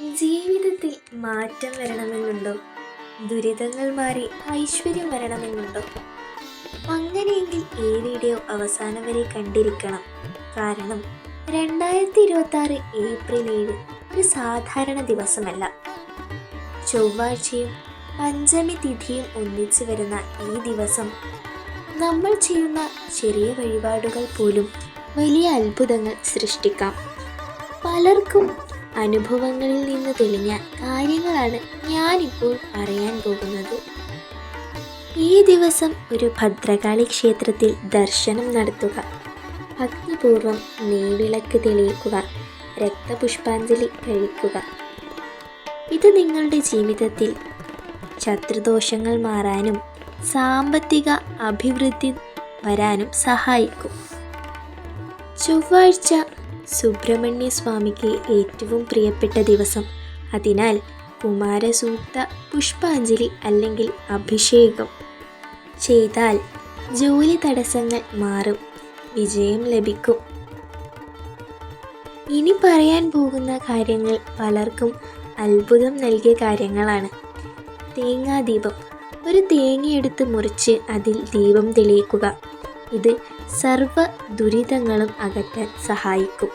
ജീവിതത്തിൽ മാറ്റം വരണമെന്നുണ്ടോ? ദുരിതങ്ങൾ മാറി ഐശ്വര്യം വരണമെന്നുണ്ടോ? അങ്ങനെയെങ്കിൽ ഈ വീഡിയോ അവസാനം വരെ കണ്ടിരിക്കണം. കാരണം 2026 ഏപ്രിൽ 7 ഒരു സാധാരണ ദിവസമല്ല. ചൊവ്വാഴ്ചയും പഞ്ചമി തിഥിയും ഒന്നിച്ചു വരുന്ന ഈ ദിവസം നമ്മൾ ചെയ്യുന്ന ചെറിയ വഴിപാടുകൾ പോലും വലിയ അത്ഭുതങ്ങൾ സൃഷ്ടിക്കാം. പലർക്കും അനുഭവങ്ങളിൽ നിന്ന് തെളിഞ്ഞ കാര്യങ്ങളാണ് ഞാനിപ്പോൾ പറയാൻ പോകുന്നത്. ഈ ദിവസം ഒരു ഭദ്രകാളി ക്ഷേത്രത്തിൽ ദർശനം നടത്തുക, ഭക്തിപൂർവ്വം നെയ്വിളക്ക് തെളിയിക്കുക, രക്തപുഷ്പാഞ്ജലി കഴിക്കുക. ഇത് നിങ്ങളുടെ ജീവിതത്തിൽ ശത്രുദോഷങ്ങൾ മാറാനും സാമ്പത്തിക അഭിവൃദ്ധി വരാനും സഹായിക്കും. ചൊവ്വാഴ്ച സുബ്രഹ്മണ്യ സ്വാമിക്ക് ഏറ്റവും പ്രിയപ്പെട്ട ദിവസം. അതിനാൽ കുമാരസൂക്ത പുഷ്പാഞ്ജലി അല്ലെങ്കിൽ അഭിഷേകം ചെയ്താൽ ജോലി തടസ്സങ്ങൾ മാറും, വിജയം ലഭിക്കും. ഇനി പറയാൻ പോകുന്ന കാര്യങ്ങൾ പലർക്കും അത്ഭുതം നൽകിയ കാര്യങ്ങളാണ്. തേങ്ങാദീപം. ഒരു തേങ്ങയെടുത്ത് മുറിച്ച് അതിൽ ദീപം തെളിയിക്കുക. ഇത് സർവ ദുരിതങ്ങളും അകറ്റാൻ സഹായിക്കും.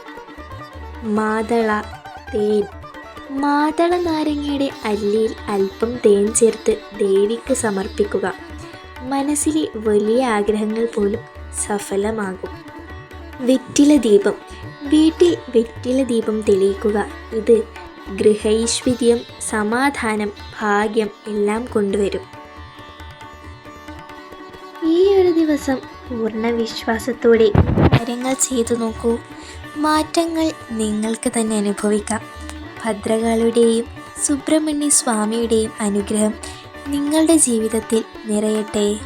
മാതള തേൻ. മാതള നാരങ്ങയുടെ അല്ലിയിൽ അല്പം തേൻ ചേർത്ത് ദേവിക്ക് സമർപ്പിക്കുക. മനസ്സിലെ വലിയ ആഗ്രഹങ്ങൾ പോലും സഫലമാകും. വെറ്റില ദീപം. വീട്ടിൽ വെറ്റില ദീപം തെളിയിക്കുക. ഇത് ഗൃഹൈശ്വര്യം, സമാധാനം, ഭാഗ്യം എല്ലാം കൊണ്ടുവരും. ഈ ഒരു ദിവസം പൂർണ്ണ വിശ്വാസത്തോടെ കാര്യങ്ങൾ ചെയ്തു നോക്കൂ. മാറ്റങ്ങൾ നിങ്ങൾക്ക് തന്നെ അനുഭവിക്കാം. ഭദ്രകാളിയുടെയും സുബ്രഹ്മണ്യ സ്വാമിയുടെയും അനുഗ്രഹം നിങ്ങളുടെ ജീവിതത്തിൽ നിറയട്ടെ.